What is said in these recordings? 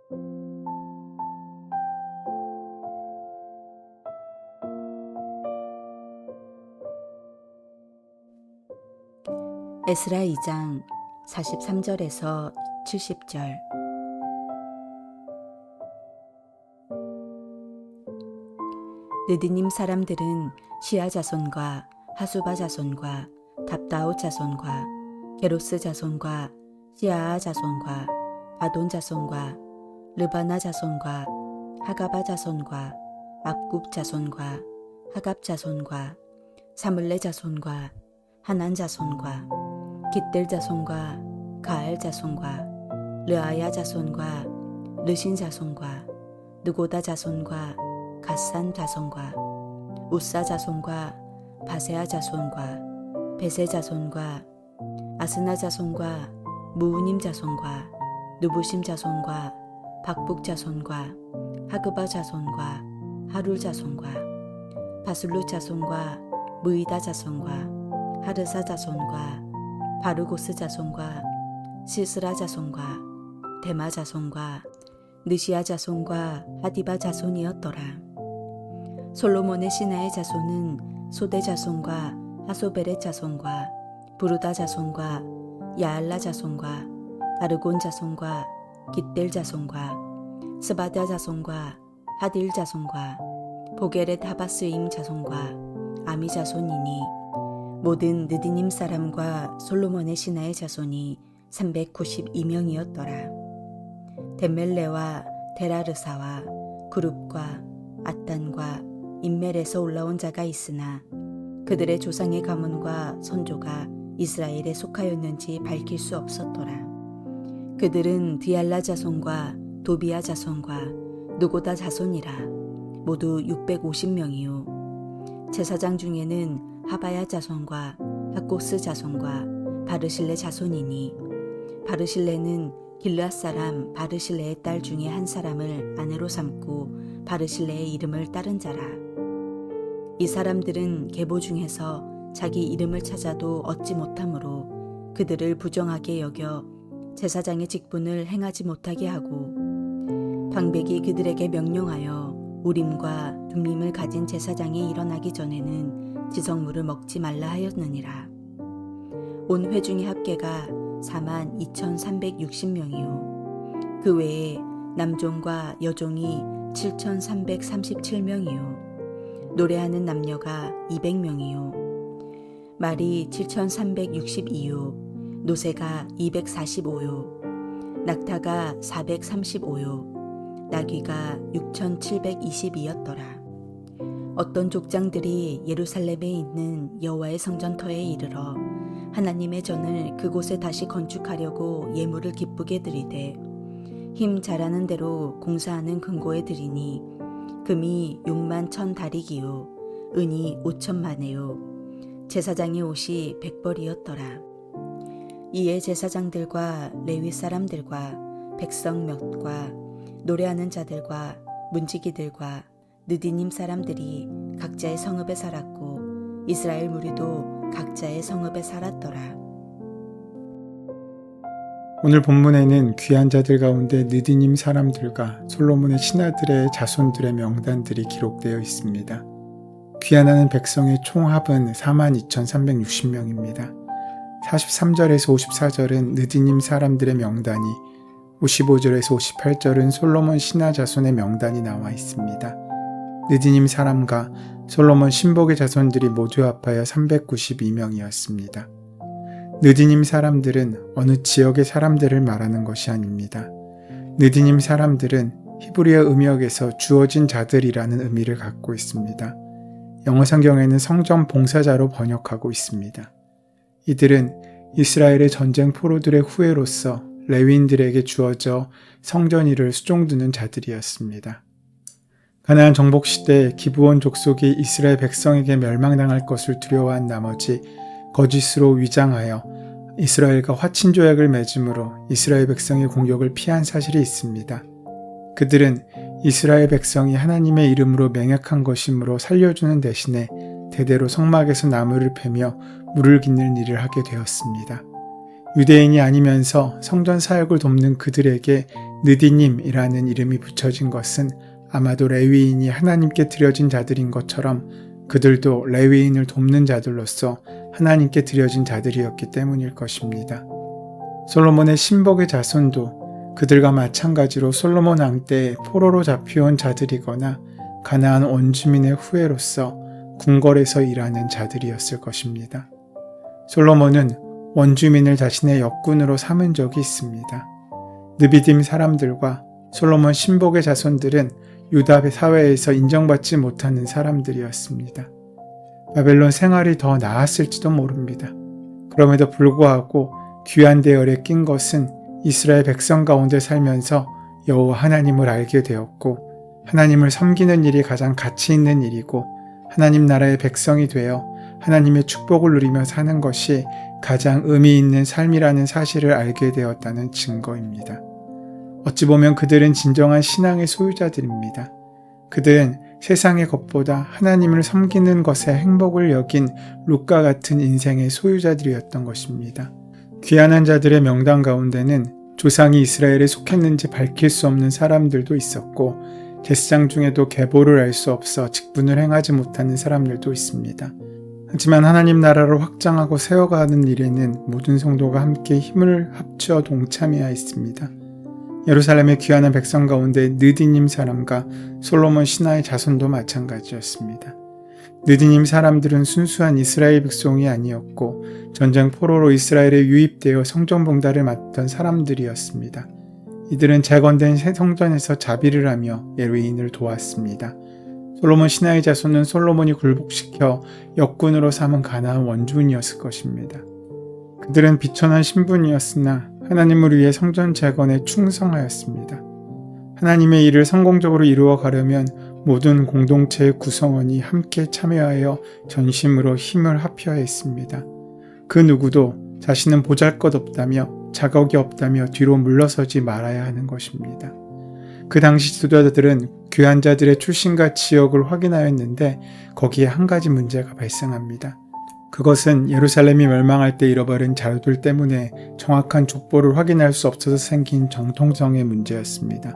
에스라 2장 43절에서 70절. 느디님 사람들은 시아 자손과 하수바 자손과 답다오 자손과 게로스 자손과 시아아 자손과 바돈 자손과 르바나 자손과 하가바 자손과 압굽 자손과 하갑 자손과 사물레 자손과 하난 자손과 깃들 자손과 가알 자손과 르아야 자손과 르신 자손과 느고다 자손과 갓산 자손과 우사 자손과 바세아 자손과 베세 자손과 아스나 자손과 무우님 자손과 누부심 자손과 박북 자손과 하그바 자손과 하룰 자손과 바술루 자손과 무이다 자손과 하르사 자손과 바르고스 자손과 시스라 자손과 데마 자손과 느시아 자손과 하디바 자손이었더라. 솔로몬의 신하의 자손은 소대 자손과 하소베렛 자손과 부르다 자손과 야알라 자손과 다르곤 자손과 깃델 자손과 스바다 자손과 하딜 자손과 보게렛 하바스임 자손과 아미 자손이니 모든 느디님 사람과 솔로몬의 신하의 자손이 392명이었더라. 덴멜레와 데라르사와 그룹과 아탄과 인멜에서 올라온 자가 있으나 그들의 조상의 가문과 선조가 이스라엘에 속하였는지 밝힐 수 없었더라. 그들은 디알라 자손과 도비아 자손과 누고다 자손이라 모두 650명이요. 제사장 중에는 하바야 자손과 하코스 자손과 바르실레 자손이니 바르실레는 길르앗 사람 바르실레의 딸 중에 한 사람을 아내로 삼고 바르실레의 이름을 따른 자라. 이 사람들은 계보 중에서 자기 이름을 찾아도 얻지 못하므로 그들을 부정하게 여겨 제사장의 직분을 행하지 못하게 하고 방백이 그들에게 명령하여 우림과 둠밈을 가진 제사장이 일어나기 전에는 지성물을 먹지 말라 하였느니라. 온 회중의 합계가 42,360명이요. 그 외에 남종과 여종이 7,337명이요. 노래하는 남녀가 200명이요. 말이 7,362요. 노새가 245요. 낙타가 435요. 나귀가 6,722였더라. 어떤 족장들이 예루살렘에 있는 여호와의 성전터에 이르러 하나님의 전을 그곳에 다시 건축하려고 예물을 기쁘게 드리되 힘 잘하는 대로 공사하는 금고에 드리니 금이 61,000다리기요 은이 5,000마네요 제사장의 옷이 100벌이었더라. 이에 제사장들과 레위 사람들과 백성 몇과 노래하는 자들과 문지기들과 느디님 사람들이 각자의 성읍에 살았고 이스라엘 무리도 각자의 성읍에 살았더라. 오늘 본문에는 귀한 자들 가운데 느디님 사람들과 솔로몬의 신하들의 자손들의 명단들이 기록되어 있습니다. 귀환하는 백성의 총합은 42,360명입니다. 43절에서 54절은 느디님 사람들의 명단이, 55절에서 58절은 솔로몬 신하 자손의 명단이 나와 있습니다. 느디님 사람과 솔로몬 신복의 자손들이 모두 합하여 392명이었습니다. 느디님 사람들은 어느 지역의 사람들을 말하는 것이 아닙니다. 느디님 사람들은 히브리어 음역에서 주어진 자들이라는 의미를 갖고 있습니다. 영어 성경에는 성전 봉사자로 번역하고 있습니다. 이들은 이스라엘의 전쟁 포로들의 후예로서 레위인들에게 주어져 성전 일을 수종드는 자들이었습니다. 가나안 정복 시대 기브온 족속이 이스라엘 백성에게 멸망당할 것을 두려워한 나머지 거짓으로 위장하여 이스라엘과 화친 조약을 맺음으로 이스라엘 백성의 공격을 피한 사실이 있습니다. 그들은 이스라엘 백성이 하나님의 이름으로 맹약한 것이므로 살려주는 대신에 대대로 성막에서 나무를 패며 물을 깃는 일을 하게 되었습니다. 유대인이 아니면서 성전 사역을 돕는 그들에게 느디님이라는 이름이 붙여진 것은 아마도 레위인이 하나님께 드려진 자들인 것처럼 그들도 레위인을 돕는 자들로서 하나님께 드려진 자들이었기 때문일 것입니다. 솔로몬의 신복의 자손도 그들과 마찬가지로 솔로몬 왕 때 포로로 잡혀온 자들이거나 가나안 원주민의 후예로서 궁궐에서 일하는 자들이었을 것입니다. 솔로몬은 원주민을 자신의 역군으로 삼은 적이 있습니다. 느비딤 사람들과 솔로몬 신복의 자손들은 유다 사회에서 인정받지 못하는 사람들이었습니다. 바벨론 생활이 더 나았을지도 모릅니다. 그럼에도 불구하고 귀한 대열에 낀 것은 이스라엘 백성 가운데 살면서 여호와 하나님을 알게 되었고 하나님을 섬기는 일이 가장 가치 있는 일이고 하나님 나라의 백성이 되어 하나님의 축복을 누리며 사는 것이 가장 의미 있는 삶이라는 사실을 알게 되었다는 증거입니다. 어찌 보면 그들은 진정한 신앙의 소유자들입니다. 그들은 세상의 것보다 하나님을 섬기는 것에 행복을 여긴 룻과 같은 인생의 소유자들이었던 것입니다. 귀환한 자들의 명단 가운데는 조상이 이스라엘에 속했는지 밝힐 수 없는 사람들도 있었고 제사장 중에도 계보를 알 수 없어 직분을 행하지 못하는 사람들도 있습니다. 하지만 하나님 나라를 확장하고 세워가는 일에는 모든 성도가 함께 힘을 합쳐 동참해야 했습니다. 예루살렘의 귀환한 백성 가운데 느디님 사람과 솔로몬 신하의 자손도 마찬가지였습니다. 느디님 사람들은 순수한 이스라엘 백성이 아니었고 전쟁 포로로 이스라엘에 유입되어 성전봉사를 맡던 사람들이었습니다. 이들은 재건된 새 성전에서 자비를 하며 레위인을 도왔습니다. 솔로몬 신하의 자손은 솔로몬이 굴복시켜 역군으로 삼은 가나안 원주민이었을 것입니다. 그들은 비천한 신분이었으나 하나님을 위해 성전 재건에 충성하였습니다. 하나님의 일을 성공적으로 이루어 가려면 모든 공동체의 구성원이 함께 참여하여 전심으로 힘을 합해야 했습니다. 그 누구도 자신은 보잘것없다며 자격이 없다며 뒤로 물러서지 말아야 하는 것입니다. 그 당시 지도자들은 귀한 자들의 출신과 지역을 확인하였는데 거기에 한 가지 문제가 발생합니다. 그것은 예루살렘이 멸망할 때 잃어버린 자료들 때문에 정확한 족보를 확인할 수 없어서 생긴 정통성의 문제였습니다.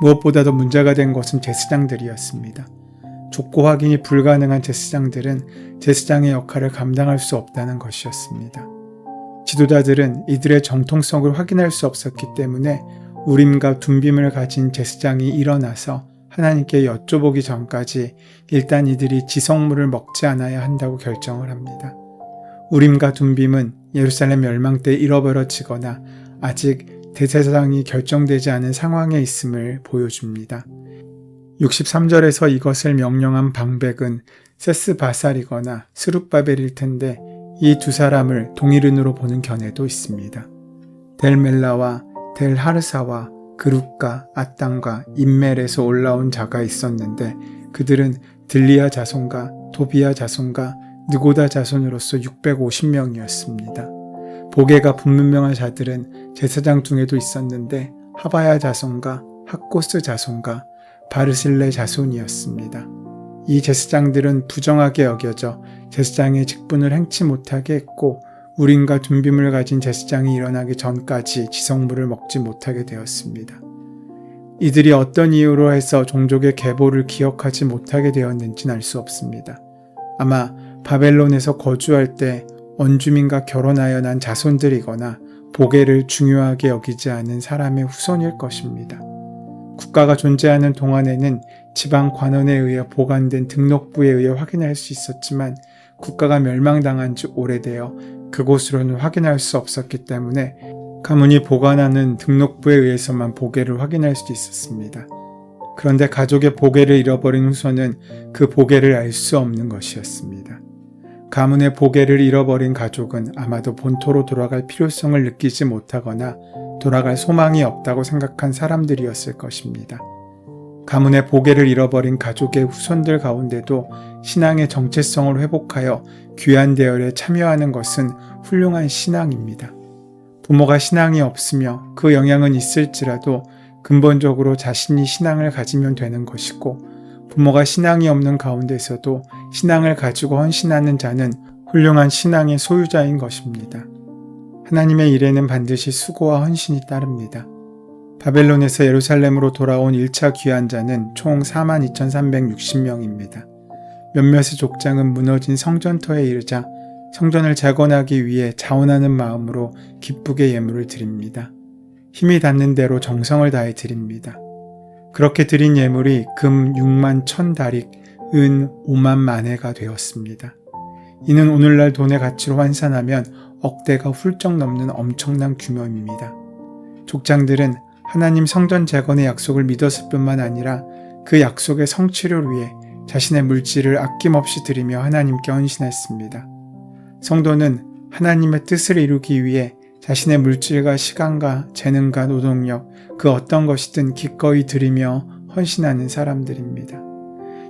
무엇보다도 문제가 된 것은 제사장들이었습니다. 족보 확인이 불가능한 제사장들은 제사장의 역할을 감당할 수 없다는 것이었습니다. 지도자들은 이들의 정통성을 확인할 수 없었기 때문에 우림과 둠빔을 가진 제사장이 일어나서 하나님께 여쭤보기 전까지 일단 이들이 지성물을 먹지 않아야 한다고 결정을 합니다. 우림과 둠빔은 예루살렘 멸망 때 잃어버려지거나 아직 대제사장이 결정되지 않은 상황에 있음을 보여줍니다. 63절에서 이것을 명령한 방백은 세스바살이거나 스룹바벨일 텐데 이 두 사람을 동일인으로 보는 견해도 있습니다. 델멜라와 델하르사와 그룹과 아땅과 임멜에서 올라온 자가 있었는데 그들은 들리아 자손과 도비아 자손과 느고다 자손으로서 650명이었습니다. 보게가 분문명한 자들은 제사장 중에도 있었는데 하바야 자손과 학고스 자손과 바르실레 자손이었습니다. 이 제사장들은 부정하게 여겨져 제사장의 직분을 행치 못하게 했고 우림과 둠빔을 가진 제사장이 일어나기 전까지 지성물을 먹지 못하게 되었습니다. 이들이 어떤 이유로 해서 종족의 계보를 기억하지 못하게 되었는지는 알 수 없습니다. 아마 바벨론에서 거주할 때 원주민과 결혼하여 난 자손들이거나 보게를 중요하게 여기지 않은 사람의 후손일 것입니다. 국가가 존재하는 동안에는 지방 관원에 의해 보관된 등록부에 의해 확인할 수 있었지만 국가가 멸망당한 지 오래되어 그곳으로는 확인할 수 없었기 때문에 가문이 보관하는 등록부에 의해서만 보게를 확인할 수 있었습니다. 그런데 가족의 보게를 잃어버린 후손은 그 보게를 알 수 없는 것이었습니다. 가문의 보게를 잃어버린 가족은 아마도 본토로 돌아갈 필요성을 느끼지 못하거나 돌아갈 소망이 없다고 생각한 사람들이었을 것입니다. 가문의 보게를 잃어버린 가족의 후손들 가운데도 신앙의 정체성을 회복하여 귀한 대열에 참여하는 것은 훌륭한 신앙입니다. 부모가 신앙이 없으며 그 영향은 있을지라도 근본적으로 자신이 신앙을 가지면 되는 것이고 부모가 신앙이 없는 가운데서도 신앙을 가지고 헌신하는 자는 훌륭한 신앙의 소유자인 것입니다. 하나님의 일에는 반드시 수고와 헌신이 따릅니다. 바벨론에서 예루살렘으로 돌아온 1차 귀환자는 총 42,360명입니다. 몇몇의 족장은 무너진 성전터에 이르자 성전을 재건하기 위해 자원하는 마음으로 기쁘게 예물을 드립니다. 힘이 닿는 대로 정성을 다해 드립니다. 그렇게 드린 예물이 금 6만 1,000다릭, 은 5만 만회가 되었습니다. 이는 오늘날 돈의 가치로 환산하면 억대가 훌쩍 넘는 엄청난 규모입니다. 족장들은 하나님 성전 재건의 약속을 믿었을 뿐만 아니라 그 약속의 성취를 위해 자신의 물질을 아낌없이 드리며 하나님께 헌신했습니다. 성도는 하나님의 뜻을 이루기 위해 자신의 물질과 시간과 재능과 노동력, 그 어떤 것이든 기꺼이 드리며 헌신하는 사람들입니다.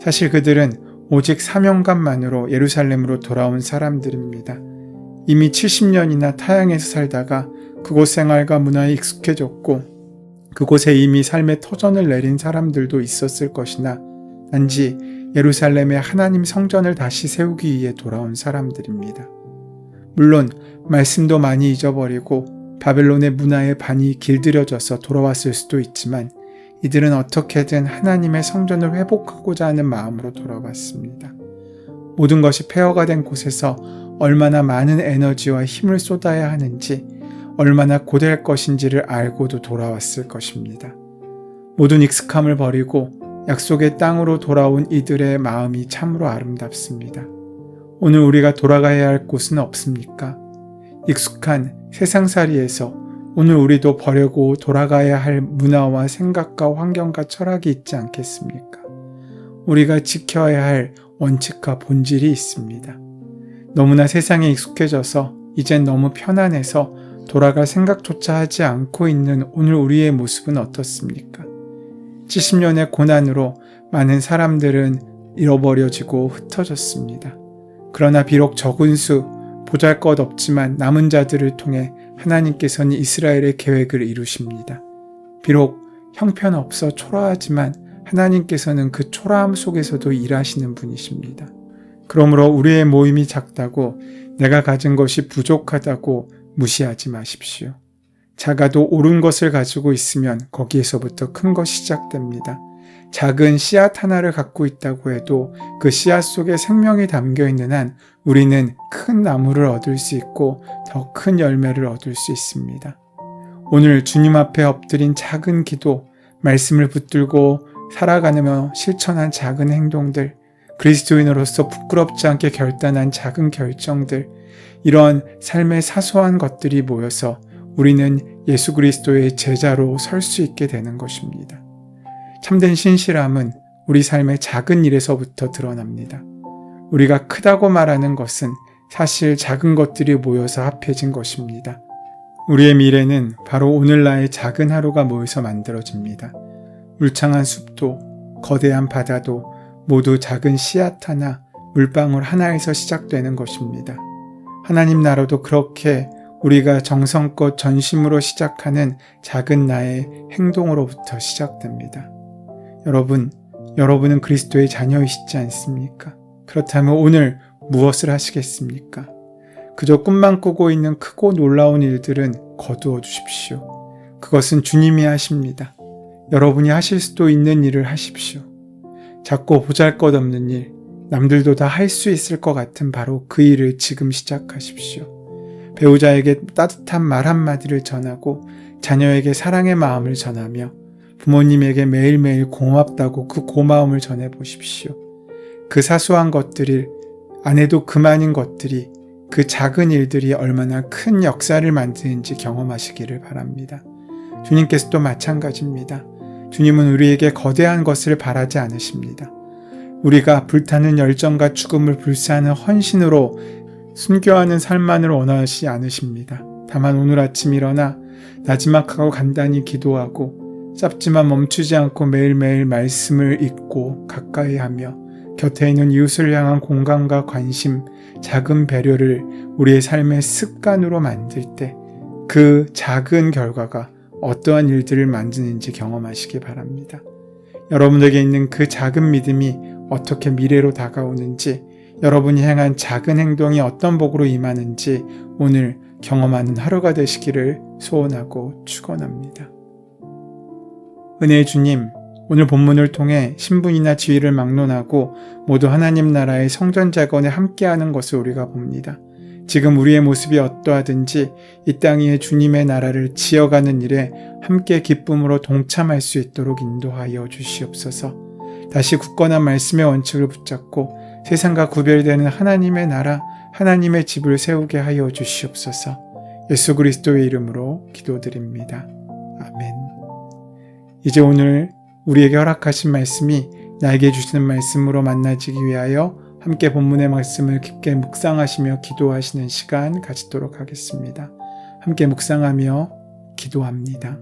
사실 그들은 오직 사명감만으로 예루살렘으로 돌아온 사람들입니다. 이미 70년이나 타향에서 살다가 그곳 생활과 문화에 익숙해졌고 그곳에 이미 삶의 터전을 내린 사람들도 있었을 것이나 단지 예루살렘의 하나님 성전을 다시 세우기 위해 돌아온 사람들입니다. 물론 말씀도 많이 잊어버리고 바벨론의 문화에 반이 길들여져서 돌아왔을 수도 있지만 이들은 어떻게든 하나님의 성전을 회복하고자 하는 마음으로 돌아왔습니다. 모든 것이 폐허가 된 곳에서 얼마나 많은 에너지와 힘을 쏟아야 하는지, 얼마나 고될 것인지를 알고도 돌아왔을 것입니다. 모든 익숙함을 버리고 약속의 땅으로 돌아온 이들의 마음이 참으로 아름답습니다. 오늘 우리가 돌아가야 할 곳은 없습니까? 익숙한 세상살이에서 오늘 우리도 버리고 돌아가야 할 문화와 생각과 환경과 철학이 있지 않겠습니까? 우리가 지켜야 할 원칙과 본질이 있습니다. 너무나 세상에 익숙해져서 이젠 너무 편안해서 돌아갈 생각조차 하지 않고 있는 오늘 우리의 모습은 어떻습니까? 70년의 고난으로 많은 사람들은 잃어버려지고 흩어졌습니다. 그러나 비록 적은 수, 보잘것없지만 남은 자들을 통해 하나님께서는 이스라엘의 계획을 이루십니다. 비록 형편없어 초라하지만 하나님께서는 그 초라함 속에서도 일하시는 분이십니다. 그러므로 우리의 모임이 작다고 내가 가진 것이 부족하다고 무시하지 마십시오. 작아도 옳은 것을 가지고 있으면 거기에서부터 큰 것이 시작됩니다. 작은 씨앗 하나를 갖고 있다고 해도 그 씨앗 속에 생명이 담겨 있는 한 우리는 큰 나무를 얻을 수 있고 더 큰 열매를 얻을 수 있습니다. 오늘 주님 앞에 엎드린 작은 기도, 말씀을 붙들고 살아가며 실천한 작은 행동들, 그리스도인으로서 부끄럽지 않게 결단한 작은 결정들, 이런 삶의 사소한 것들이 모여서 우리는 예수 그리스도의 제자로 설 수 있게 되는 것입니다. 참된 신실함은 우리 삶의 작은 일에서부터 드러납니다. 우리가 크다고 말하는 것은 사실 작은 것들이 모여서 합해진 것입니다. 우리의 미래는 바로 오늘날의 작은 하루가 모여서 만들어집니다. 울창한 숲도 거대한 바다도 모두 작은 씨앗 하나, 물방울 하나에서 시작되는 것입니다. 하나님 나라도 그렇게 우리가 정성껏 전심으로 시작하는 작은 나의 행동으로부터 시작됩니다. 여러분은 그리스도의 자녀이시지 않습니까? 그렇다면 오늘 무엇을 하시겠습니까? 그저 꿈만 꾸고 있는 크고 놀라운 일들은 거두어 주십시오. 그것은 주님이 하십니다. 여러분이 하실 수도 있는 일을 하십시오. 작고 보잘것없는 일, 남들도 다 할 수 있을 것 같은 바로 그 일을 지금 시작하십시오. 배우자에게 따뜻한 말 한마디를 전하고 자녀에게 사랑의 마음을 전하며 부모님에게 매일매일 고맙다고 그 고마움을 전해보십시오. 그 사소한 것들이 안 해도 그만인 것들이 그 작은 일들이 얼마나 큰 역사를 만드는지 경험하시기를 바랍니다. 주님께서도 마찬가지입니다. 주님은 우리에게 거대한 것을 바라지 않으십니다. 우리가 불타는 열정과 죽음을 불사하는 헌신으로 순교하는 삶만을 원하시 않으십니다. 다만 오늘 아침 일어나 나지막하고 간단히 기도하고 짧지만 멈추지 않고 매일매일 말씀을 읽고 가까이 하며 곁에 있는 이웃을 향한 공감과 관심, 작은 배려를 우리의 삶의 습관으로 만들 때 그 작은 결과가 어떠한 일들을 만드는지 경험하시기 바랍니다. 여러분에게 있는 그 작은 믿음이 어떻게 미래로 다가오는지, 여러분이 행한 작은 행동이 어떤 복으로 임하는지 오늘 경험하는 하루가 되시기를 소원하고 축원합니다. 은혜의 주님, 오늘 본문을 통해 신분이나 지위를 막론하고 모두 하나님 나라의 성전 재건에 함께하는 것을 우리가 봅니다. 지금 우리의 모습이 어떠하든지 이 땅 위에 주님의 나라를 지어가는 일에 함께 기쁨으로 동참할 수 있도록 인도하여 주시옵소서. 다시 굳건한 말씀의 원칙을 붙잡고 세상과 구별되는 하나님의 나라, 하나님의 집을 세우게 하여 주시옵소서. 예수 그리스도의 이름으로 기도드립니다. 아멘. 이제 오늘 우리에게 허락하신 말씀이 나에게 주시는 말씀으로 만나지기 위하여 함께 본문의 말씀을 깊게 묵상하시며 기도하시는 시간 가지도록 하겠습니다. 함께 묵상하며 기도합니다.